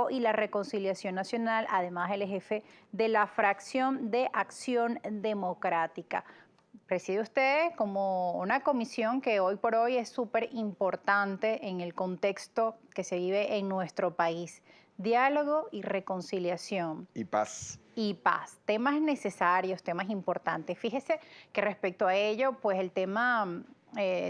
y la Reconciliación Nacional, además él es jefe de la fracción de Acción Democrática. Preside usted como una comisión que hoy por hoy es súper importante en el contexto que se vive en nuestro país. Diálogo y reconciliación Y paz. y paz, temas necesarios, temas importantes. Fíjese que respecto a ello, pues el tema,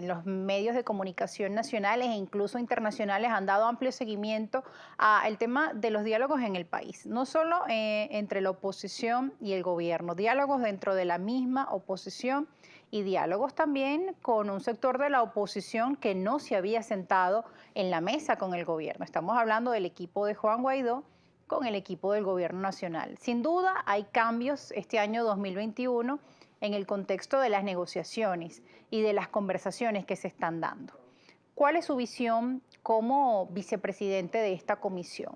los medios de comunicación nacionales e incluso internacionales han dado amplio seguimiento al tema de los diálogos en el país, no solo entre la oposición y el gobierno, diálogos dentro de la misma oposición y diálogos también con un sector de la oposición que no se había sentado en la mesa con el gobierno. Estamos hablando del equipo de Juan Guaidó con el equipo del gobierno nacional. Sin duda hay cambios este año 2021 en el contexto de las negociaciones y de las conversaciones que se están dando. ¿Cuál es su visión como vicepresidente de esta comisión?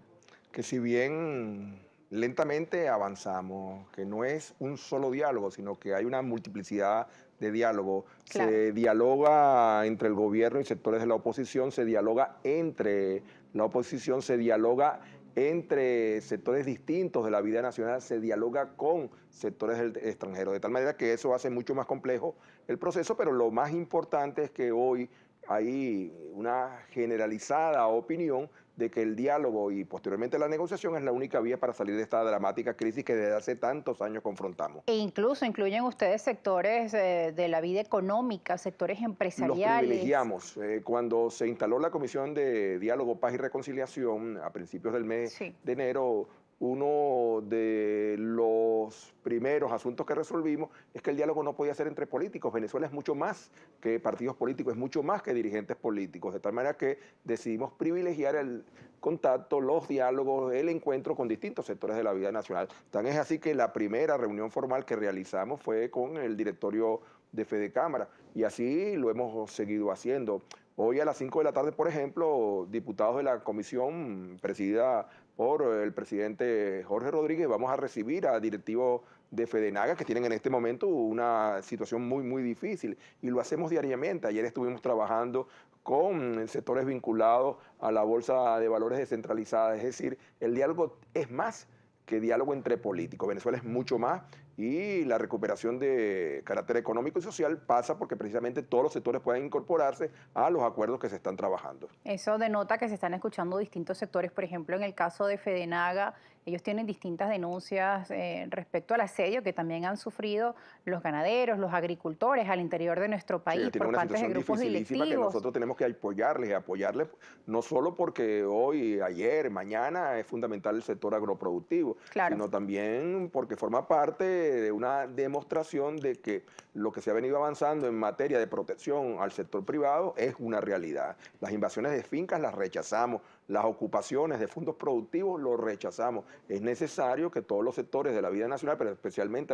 Que si bien lentamente avanzamos, que no es un solo diálogo, sino que hay una multiplicidad de diálogos. Claro. Se dialoga entre el gobierno y sectores de la oposición, se dialoga entre la oposición, se dialoga entre sectores distintos de la vida nacional, se dialoga con sectores extranjeros, de tal manera que eso hace mucho más complejo el proceso, pero lo más importante es que hoy hay una generalizada opinión de que el diálogo y posteriormente la negociación es la única vía para salir de esta dramática crisis que desde hace tantos años confrontamos. E incluso incluyen ustedes sectores de la vida económica, sectores Los empresariales. privilegiamos. Cuando se instaló la Comisión de Diálogo, Paz y Reconciliación a principios del mes Sí. de enero, uno de los primeros asuntos que resolvimos es que el diálogo no podía ser entre políticos. Venezuela es mucho más que partidos políticos, es mucho más que dirigentes políticos, de tal manera que decidimos privilegiar el contacto, los diálogos, el encuentro con distintos sectores de la vida nacional. Tan es así que la primera reunión formal que realizamos fue con el directorio de Fede Cámara y así lo hemos seguido haciendo. Hoy a las 5 de la tarde, por ejemplo, diputados de la comisión presidida por el presidente Jorge Rodríguez, vamos a recibir a directivos de Fedenaga que tienen en este momento una situación muy difícil y lo hacemos diariamente. Ayer estuvimos trabajando con sectores vinculados a la Bolsa de Valores descentralizada, es decir, el diálogo es más que diálogo entre políticos. Venezuela es mucho más y la recuperación de carácter económico y social pasa porque precisamente todos los sectores pueden incorporarse a los acuerdos que se están trabajando. Eso denota que se están escuchando distintos sectores. Por ejemplo, en el caso de Fedenaga, ellos tienen distintas denuncias respecto al asedio que también han sufrido los ganaderos, los agricultores al interior de nuestro Sí, ellos país tienen por una parte de situación grupos dificilísima que delictivos. nosotros tenemos que apoyarles y apoyarles no solo porque hoy, ayer, mañana es fundamental el sector agroproductivo, Claro. sino también porque forma parte de una demostración de que lo que se ha venido avanzando en materia de protección al sector privado es una realidad. Las invasiones de fincas las rechazamos, las ocupaciones de fondos productivos los rechazamos. Es necesario que todos los sectores de la vida nacional, pero especialmente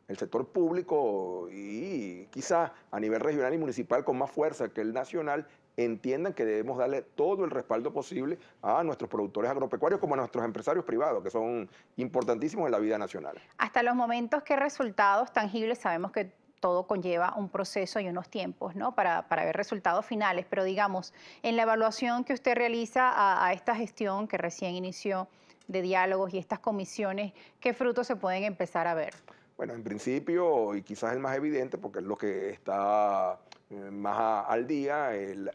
el sector público y quizás a nivel regional y municipal con más fuerza que el nacional, entiendan que debemos darle todo el respaldo posible a nuestros productores agropecuarios como a nuestros empresarios privados, que son importantísimos en la vida nacional. Hasta los momentos, ¿qué resultados tangibles? Sabemos que todo conlleva un proceso y unos tiempos, ¿no? Para ver resultados finales, pero digamos, en la evaluación que usted realiza a esta gestión que recién inició de diálogos y estas comisiones, ¿qué frutos se pueden empezar a ver? Bueno, en principio, y quizás el más evidente, porque es lo que está más al día,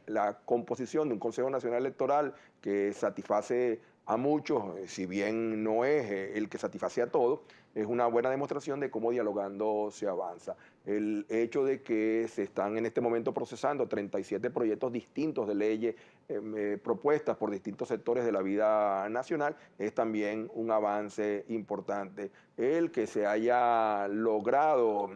la composición de un Consejo Nacional Electoral que satisface a muchos, si bien no es el que satisface a todos, es una buena demostración de cómo dialogando se avanza. El hecho de que se están en este momento procesando 37 proyectos distintos de leyes propuestas por distintos sectores de la vida nacional es también un avance importante. El que se haya logrado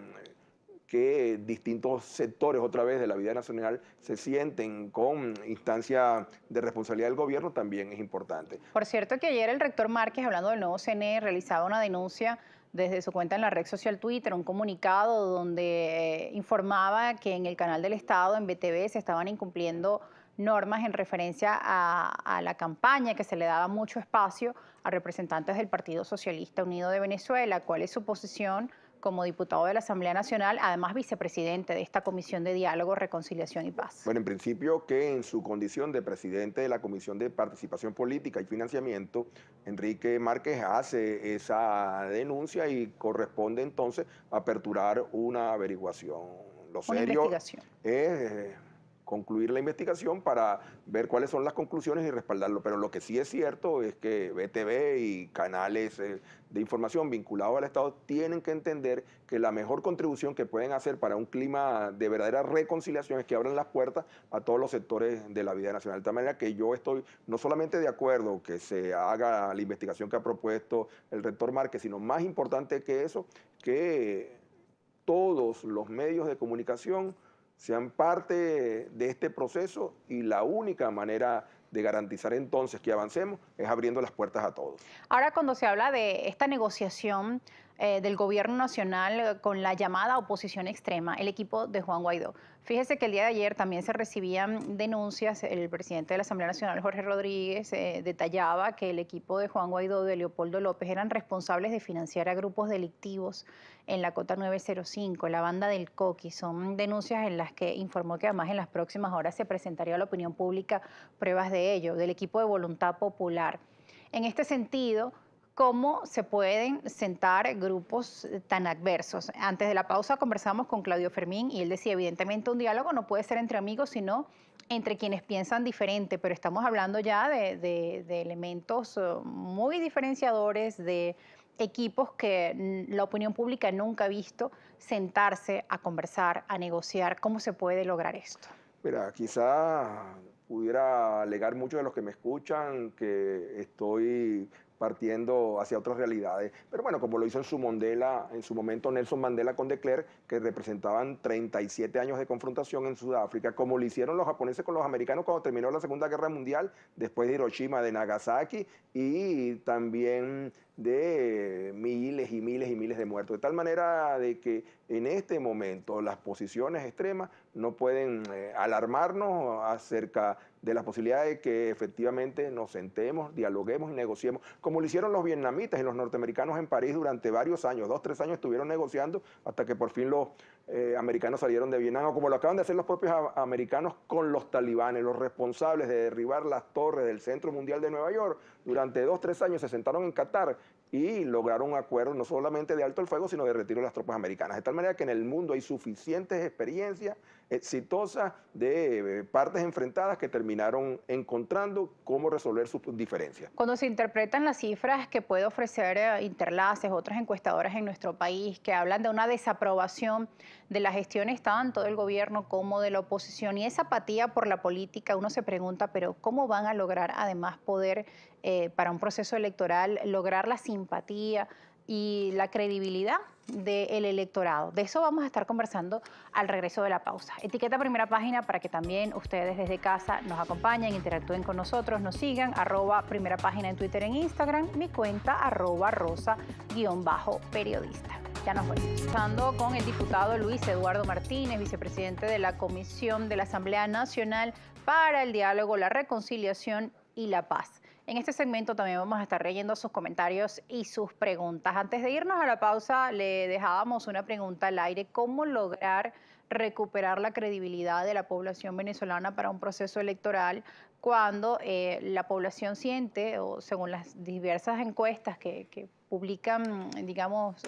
que distintos sectores otra vez de la vida nacional se sienten con instancia de responsabilidad del gobierno también es importante. Por cierto que ayer el rector Márquez, hablando del nuevo CNE, realizaba una denuncia desde su cuenta en la red social Twitter, un comunicado donde informaba que en el canal del Estado, en BTV, se estaban incumpliendo normas en referencia a la campaña, que se le daba mucho espacio a representantes del Partido Socialista Unido de Venezuela. ¿Cuál es su posición como diputado de la Asamblea Nacional, además vicepresidente de esta Comisión de Diálogo, Reconciliación y Paz. Bueno, en principio que en su condición de presidente de la Comisión de Participación Política y Financiamiento, Enrique Márquez hace esa denuncia y corresponde entonces aperturar una averiguación. Lo Una serio investigación. es concluir la investigación para ver cuáles son las conclusiones y respaldarlo. Pero lo que sí es cierto es que BTV y canales de información vinculados al Estado tienen que entender que la mejor contribución que pueden hacer para un clima de verdadera reconciliación es que abran las puertas a todos los sectores de la vida nacional. De tal manera que yo estoy no solamente de acuerdo que se haga la investigación que ha propuesto el rector Márquez, sino más importante que eso, que todos los medios de comunicación sean parte de este proceso, y la única manera de garantizar entonces que avancemos es abriendo las puertas a todos. Ahora, cuando se habla de esta negociación del gobierno nacional con la llamada oposición extrema, el equipo de Juan Guaidó, fíjese que el día de ayer también se recibían denuncias. El presidente de la Asamblea Nacional, Jorge Rodríguez, detallaba que el equipo de Juan Guaidó, de Leopoldo López, eran responsables de financiar a grupos delictivos en la Cota 905, la banda del Coqui. Son denuncias en las que informó que además en las próximas horas se presentaría a la opinión pública pruebas de ello, del equipo de Voluntad Popular. En este sentido, ¿cómo se pueden sentar grupos tan adversos? Antes de la pausa conversamos con Claudio Fermín y él decía, evidentemente un diálogo no puede ser entre amigos, sino entre quienes piensan diferente, pero estamos hablando ya de elementos muy diferenciadores, de equipos que la opinión pública nunca ha visto sentarse a conversar, a negociar. ¿Cómo se puede lograr esto? Mira, quizá pudiera alegar muchos de los que me escuchan que estoy partiendo hacia otras realidades. Pero bueno, como lo hizo en su momento Nelson Mandela con de Klerk, que representaban 37 años de confrontación en Sudáfrica, como lo hicieron los japoneses con los americanos cuando terminó la Segunda Guerra Mundial, después de Hiroshima, de Nagasaki, y también de miles y miles y miles de muertos. De tal manera de que en este momento las posiciones extremas no pueden alarmarnos acerca de la posibilidad de que efectivamente nos sentemos, dialoguemos y negociemos, como lo hicieron los vietnamitas y los norteamericanos en París durante varios años, 2, 3 años estuvieron negociando hasta que por fin los americanos salieron de Vietnam, o como lo acaban de hacer los propios americanos con los talibanes, los responsables de derribar las torres del Centro Mundial de Nueva York. Durante 2, 3 años se sentaron en Qatar y lograron un acuerdo no solamente de alto el fuego, sino de retiro de las tropas americanas. De tal manera que en el mundo hay suficientes experiencias exitosas de partes enfrentadas que terminaron encontrando cómo resolver sus diferencias. Cuando se interpretan las cifras que puede ofrecer Interlaces, otras encuestadoras en nuestro país, que hablan de una desaprobación de las gestiones tanto del gobierno como de la oposición y esa apatía por la política, uno se pregunta, pero ¿cómo van a lograr además poder, para un proceso electoral, lograr la simpatía y la credibilidad del electorado? De eso vamos a estar conversando al regreso de la pausa. Etiqueta Primera Página para que también ustedes desde casa nos acompañen, interactúen con nosotros, nos sigan, @Primera Página en Twitter, en Instagram, mi cuenta @rosa_periodista. Ya nos vemos. Estando con el diputado Luis Eduardo Martínez, vicepresidente de la Comisión de la Asamblea Nacional para el Diálogo, la Reconciliación y la Paz. En este segmento también vamos a estar leyendo sus comentarios y sus preguntas. Antes de irnos a la pausa, le dejábamos una pregunta al aire: ¿cómo lograr recuperar la credibilidad de la población venezolana para un proceso electoral cuando la población siente, o según las diversas encuestas que publican, digamos,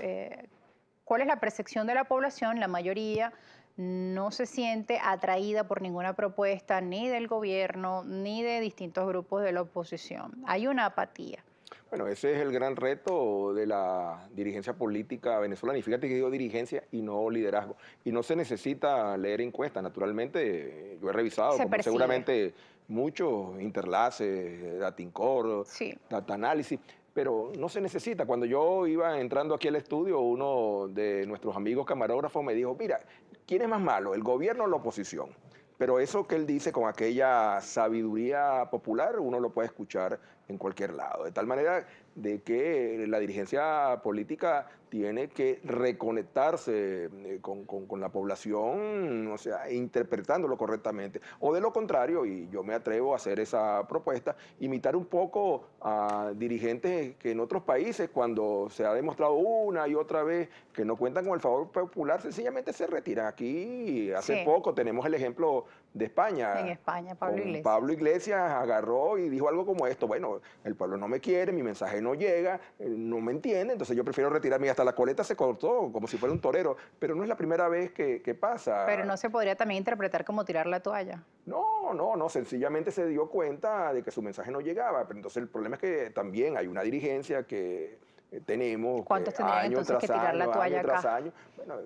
cuál es la percepción de la población? La mayoría no se siente atraída por ninguna propuesta ni del gobierno ni de distintos grupos de la oposición. Hay una apatía. Bueno, ese es el gran reto de la dirigencia política venezolana. Y fíjate que digo dirigencia y no liderazgo. Y no se necesita leer encuestas. Naturalmente, yo he revisado, Se como percibe. seguramente muchos, Interlaces, Datincor, Sí. Data Análisis, pero no se necesita. Cuando yo iba entrando aquí al estudio, uno de nuestros amigos camarógrafos me dijo, mira, ¿quién es más malo, el gobierno o la oposición? Pero eso que él dice con aquella sabiduría popular, uno lo puede escuchar en cualquier lado. De tal manera de que la dirigencia política tiene que reconectarse con la población, o sea, interpretándolo correctamente. O de lo contrario, y yo me atrevo a hacer esa propuesta, imitar un poco a dirigentes que en otros países, cuando se ha demostrado una y otra vez que no cuentan con el favor popular, sencillamente se retiran. Aquí hace Sí, poco tenemos el ejemplo de en España. España, Pablo Con Iglesias. Pablo Iglesias agarró y dijo algo como esto: bueno, el pueblo no me quiere, mi mensaje no llega, no me entiende, entonces yo prefiero retirarme. Y hasta la coleta se cortó, como si fuera un torero, pero no es la primera vez que Pero pasa. no se podría también interpretar como tirar la toalla. No, no, no, sencillamente se dio cuenta de que su mensaje no llegaba, pero entonces el problema es que también hay una dirigencia que tenemos, que ¿Cuántos tendrían entonces que tirar la año toalla tras acá? año, bueno,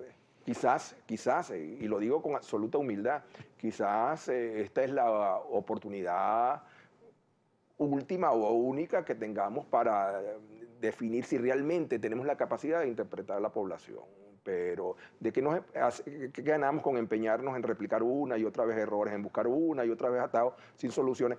quizás, y lo digo con absoluta humildad, quizás esta es la oportunidad última o única que tengamos para definir si realmente tenemos la capacidad de interpretar a la población. Pero de que, que ganamos con empeñarnos en replicar una y otra vez errores, en buscar una y otra vez atados sin soluciones.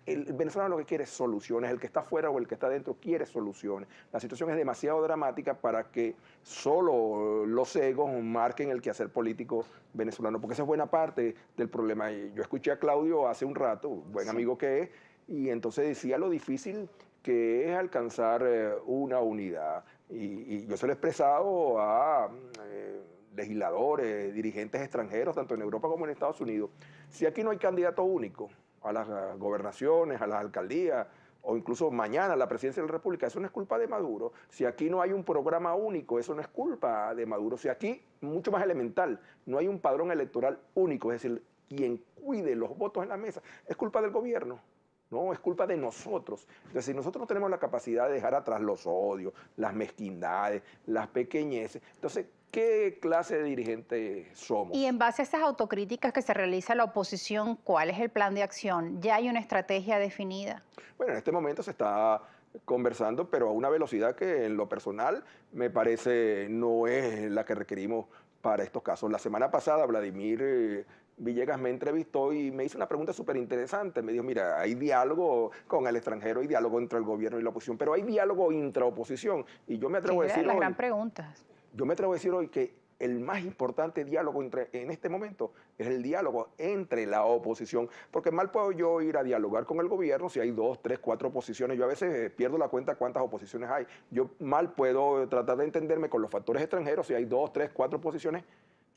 El venezolano lo que quiere es soluciones, el que está afuera o el que está dentro quiere soluciones. La situación es demasiado dramática para que solo los egos marquen el quehacer político venezolano, porque esa es buena parte del problema. Y yo escuché a Claudio hace un rato, buen Sí. amigo que es, y entonces decía lo difícil que es alcanzar una unidad. Y yo se lo he expresado a legisladores, dirigentes extranjeros, tanto en Europa como en Estados Unidos. Si aquí no hay candidato único a las gobernaciones, a las alcaldías, o incluso mañana a la presidencia de la República, eso no es culpa de Maduro. Si aquí no hay un programa único, eso no es culpa de Maduro. Si aquí, mucho más elemental, no hay un padrón electoral único, es decir, quien cuide los votos en la mesa, es culpa del gobierno. No, es culpa de nosotros. Entonces, si nosotros no tenemos la capacidad de dejar atrás los odios, las mezquindades, las pequeñeces, entonces, ¿qué clase de dirigente somos? Y en base a esas autocríticas que se realiza la oposición, ¿cuál es el plan de acción? ¿Ya hay una estrategia definida? Bueno, en este momento se está conversando, pero a una velocidad que en lo personal me parece no es la que requerimos para estos casos. La semana pasada Vladimir Villegas me entrevistó y me hizo una pregunta súper interesante. Me dijo, mira, hay diálogo con el extranjero, hay diálogo entre el gobierno y la oposición, pero hay diálogo intraoposición. Y yo me Que atrevo a es decir la hoy, gran pregunta. que el más importante diálogo en este momento es el diálogo entre la oposición, porque mal puedo yo ir a dialogar con el gobierno si hay 2, 3, 4 oposiciones. Yo a veces pierdo la cuenta cuántas oposiciones hay. Yo mal puedo tratar de entenderme con los factores extranjeros si hay 2, 3, 4 posiciones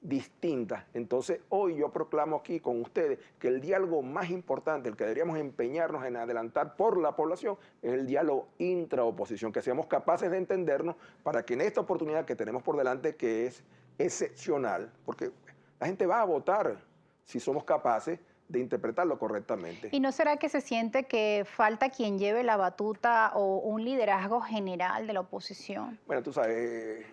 distintas. Entonces, hoy yo proclamo aquí con ustedes que el diálogo más importante, el que deberíamos empeñarnos en adelantar por la población, es el diálogo intraoposición, que seamos capaces de entendernos para que en esta oportunidad que tenemos por delante, que es excepcional, porque la gente va a votar si somos capaces de interpretarlo correctamente. ¿Y no será que se siente que falta quien lleve la batuta o un liderazgo general de la oposición? Bueno, tú sabes,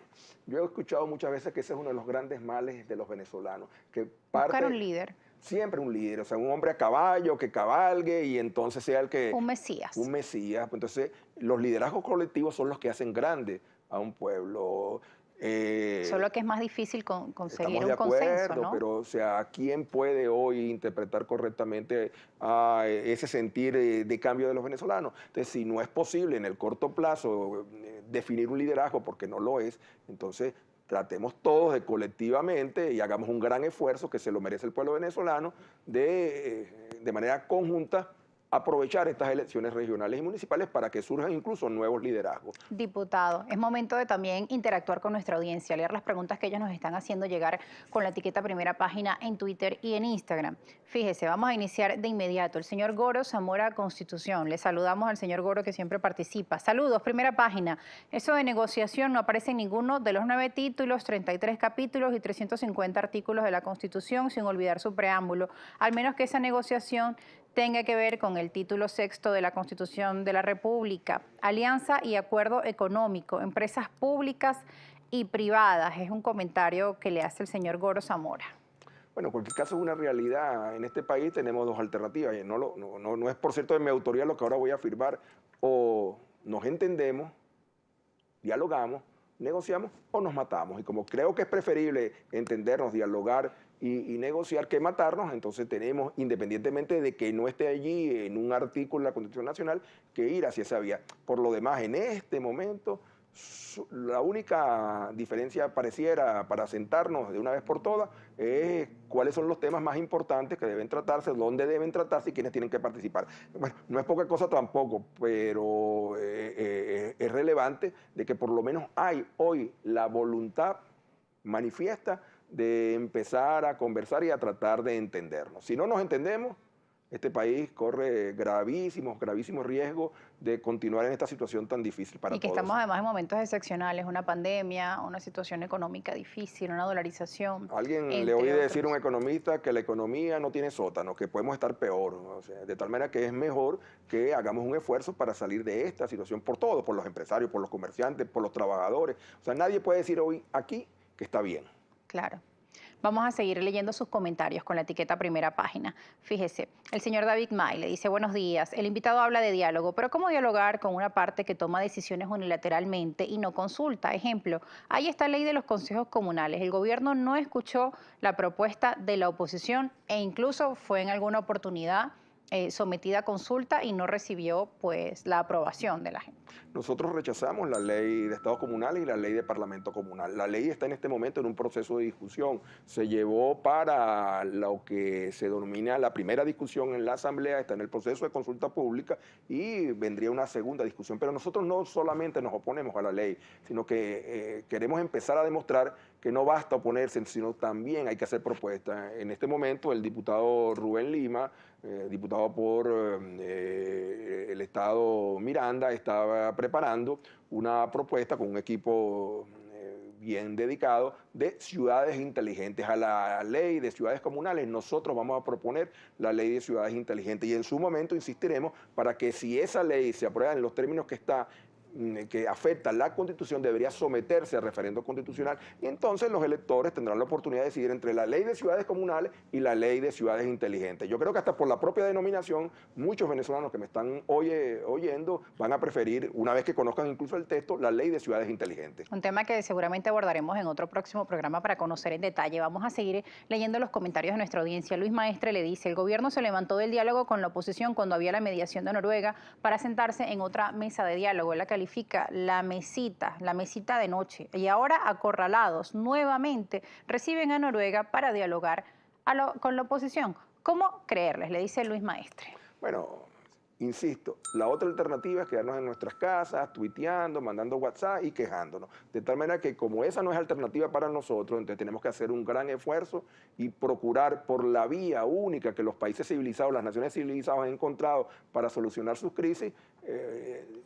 yo he escuchado muchas veces que ese es uno de los grandes males de los venezolanos, que Buscar parte un líder, siempre un líder, o sea, un hombre a caballo que cabalgue y entonces sea el que, un Mesías. un mesías. Pues entonces, los liderazgos colectivos son los que hacen grande a un pueblo. Solo que es más difícil conseguir Estamos de un consenso, acuerdo, ¿no? pero o sea, ¿quién puede hoy interpretar correctamente ese sentir de cambio de los venezolanos? Entonces, si no es posible en el corto plazo definir un liderazgo, porque no lo es, entonces tratemos todos de colectivamente y hagamos un gran esfuerzo que se lo merece el pueblo venezolano de manera conjunta aprovechar estas elecciones regionales y municipales para que surjan incluso nuevos liderazgos. Diputado, es momento de también interactuar con nuestra audiencia, leer las preguntas que ellos nos están haciendo llegar con la etiqueta Primera Página en Twitter y en Instagram. Fíjese, vamos a iniciar de inmediato. El señor Goro Zamora Constitución. Le saludamos al señor Goro que siempre participa. Saludos, Primera Página. Eso de negociación no aparece en ninguno de los 9 títulos, 33 capítulos y 350 artículos de la Constitución, sin olvidar su preámbulo. Al menos que esa negociación tenga que ver con el título sexto de la Constitución de la República, alianza y acuerdo económico, empresas públicas y privadas. Es un comentario que le hace el señor Goro Zamora. Bueno, en cualquier caso es una realidad. En este país tenemos dos alternativas. Y no es por cierto de mi autoría lo que ahora voy a afirmar. O nos entendemos, dialogamos, negociamos o nos matamos. Y como creo que es preferible entendernos, dialogar y negociar que matarnos. Entonces tenemos, independientemente de que no esté allí en un artículo de la Constitución Nacional, que ir hacia esa vía. Por lo demás, en este momento, la única diferencia pareciera para sentarnos de una vez por todas es cuáles son los temas más importantes que deben tratarse, dónde deben tratarse y quiénes tienen que participar. Bueno, no es poca cosa tampoco, pero es relevante de que por lo menos hay hoy la voluntad manifiesta de empezar a conversar y a tratar de entendernos. Si no nos entendemos, este país corre gravísimos riesgos de continuar en esta situación tan difícil para Y que todos. estamos además en momentos excepcionales, una pandemia, una situación económica difícil, una dolarización, Alguien le oí entre decir a un otros. economista que la economía no tiene sótano, que podemos estar peor. O sea, de tal manera que es mejor que hagamos un esfuerzo para salir de esta situación por todos, por los empresarios, por los comerciantes, por los trabajadores. O sea, nadie puede decir hoy aquí que está bien. Claro. Vamos a seguir leyendo sus comentarios con la etiqueta Primera Página. Fíjese, el señor David May le dice: buenos días, el invitado habla de diálogo, pero ¿cómo dialogar con una parte que toma decisiones unilateralmente y no consulta? Ejemplo, hay esta ley de los consejos comunales. El gobierno no escuchó la propuesta de la oposición e incluso fue en alguna oportunidad sometida a consulta y no recibió pues la aprobación de la gente. Nosotros rechazamos la ley de estados comunales y la ley de parlamento comunal. La ley está en este momento en un proceso de discusión. Se llevó para lo que se denomina la primera discusión en la Asamblea, está en el proceso de consulta pública y vendría una segunda discusión. Pero nosotros no solamente nos oponemos a la ley, sino que queremos empezar a demostrar que no basta oponerse, sino también hay que hacer propuestas. En este momento el diputado Rubén Lima, diputado por el estado Miranda, estaba preparando una propuesta con un equipo bien dedicado de ciudades inteligentes. A la ley de ciudades comunales nosotros vamos a proponer la ley de ciudades inteligentes y en su momento insistiremos para que si esa ley se aprueba en los términos que está, que afecta la Constitución, debería someterse a referendo constitucional y entonces los electores tendrán la oportunidad de decidir entre la ley de ciudades comunales y la ley de ciudades inteligentes. Yo creo que hasta por la propia denominación, muchos venezolanos que me están oyendo van a preferir, una vez que conozcan incluso el texto, la ley de ciudades inteligentes. Un tema que seguramente abordaremos en otro próximo programa para conocer en detalle. Vamos a seguir leyendo los comentarios de nuestra audiencia. Luis Maestre le dice: el gobierno se levantó del diálogo con la oposición cuando había la mediación de Noruega para sentarse en otra mesa de diálogo. Él la califica la mesita de noche. Y ahora, acorralados, nuevamente reciben a Noruega para dialogar con la oposición. ¿Cómo creerles? Le dice Luis Maestre. Bueno, insisto, la otra alternativa es quedarnos en nuestras casas, tuiteando, mandando WhatsApp y quejándonos. De tal manera que como esa no es alternativa para nosotros, entonces tenemos que hacer un gran esfuerzo y procurar por la vía única que los países civilizados, las naciones civilizadas han encontrado para solucionar sus crisis,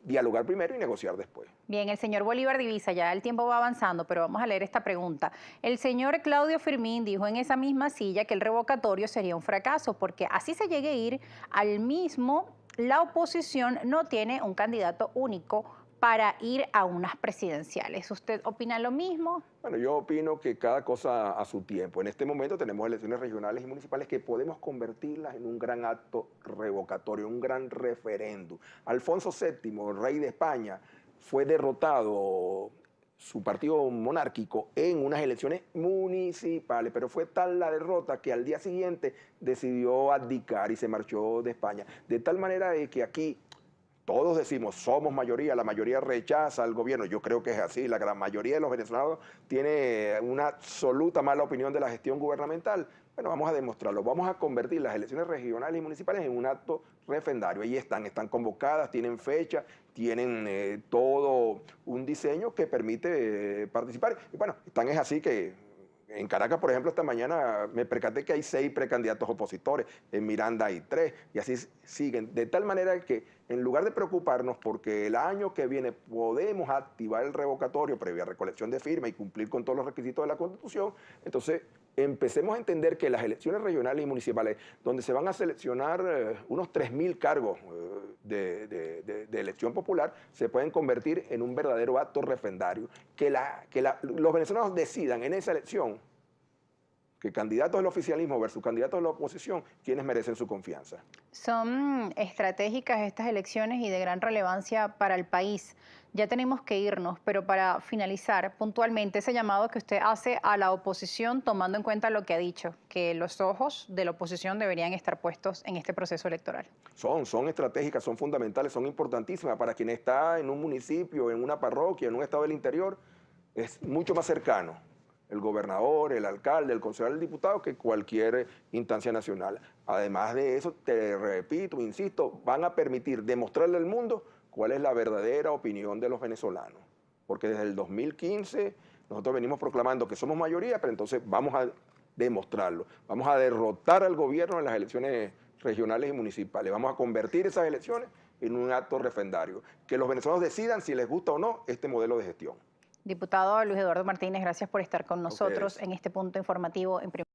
dialogar primero y negociar después. Bien, el señor Bolívar Divisa, ya el tiempo va avanzando, pero vamos a leer esta pregunta. El señor Claudio Firmín dijo en esa misma silla que el revocatorio sería un fracaso, porque así se llegue a ir al mismo, la oposición no tiene un candidato único para ir a unas presidenciales. ¿Usted opina lo mismo? Bueno, yo opino que cada cosa a su tiempo. En este momento tenemos elecciones regionales y municipales que podemos convertirlas en un gran acto revocatorio, un gran referéndum. Alfonso VII, rey de España, fue derrotado, su partido monárquico, en unas elecciones municipales, pero fue tal la derrota que al día siguiente decidió abdicar y se marchó de España. De tal manera de que aquí todos decimos, somos mayoría, la mayoría rechaza al gobierno. Yo creo que es así, la gran mayoría de los venezolanos tiene una absoluta mala opinión de la gestión gubernamental. Bueno, vamos a demostrarlo, vamos a convertir las elecciones regionales y municipales en un acto referendario. Ahí están convocadas, tienen fecha, tienen todo un diseño que permite participar. Y bueno, es así que en Caracas, por ejemplo, esta mañana me percaté que hay 6 precandidatos opositores, en Miranda hay 3, y así siguen. De tal manera que en lugar de preocuparnos porque el año que viene podemos activar el revocatorio previa recolección de firmas y cumplir con todos los requisitos de la Constitución, entonces empecemos a entender que las elecciones regionales y municipales, donde se van a seleccionar unos 3.000 cargos de elección popular, se pueden convertir en un verdadero acto referendario. Que los venezolanos decidan en esa elección que candidatos del oficialismo versus candidatos de la oposición, quienes merecen su confianza. Son estratégicas estas elecciones y de gran relevancia para el país. Ya tenemos que irnos, pero para finalizar puntualmente ese llamado que usted hace a la oposición, tomando en cuenta lo que ha dicho, que los ojos de la oposición deberían estar puestos en este proceso electoral. Son estratégicas, son fundamentales, son importantísimas para quien está en un municipio, en una parroquia, en un estado del interior, es mucho más cercano el gobernador, el alcalde, el concejal, el diputado, que cualquier instancia nacional. Además de eso, te repito, insisto, van a permitir demostrarle al mundo cuál es la verdadera opinión de los venezolanos. Porque desde el 2015 nosotros venimos proclamando que somos mayoría, pero entonces vamos a demostrarlo. Vamos a derrotar al gobierno en las elecciones regionales y municipales. Vamos a convertir esas elecciones en un acto referendario. Que los venezolanos decidan si les gusta o no este modelo de gestión. Diputado Luis Eduardo Martínez, gracias por estar con A nosotros ustedes. en este punto informativo en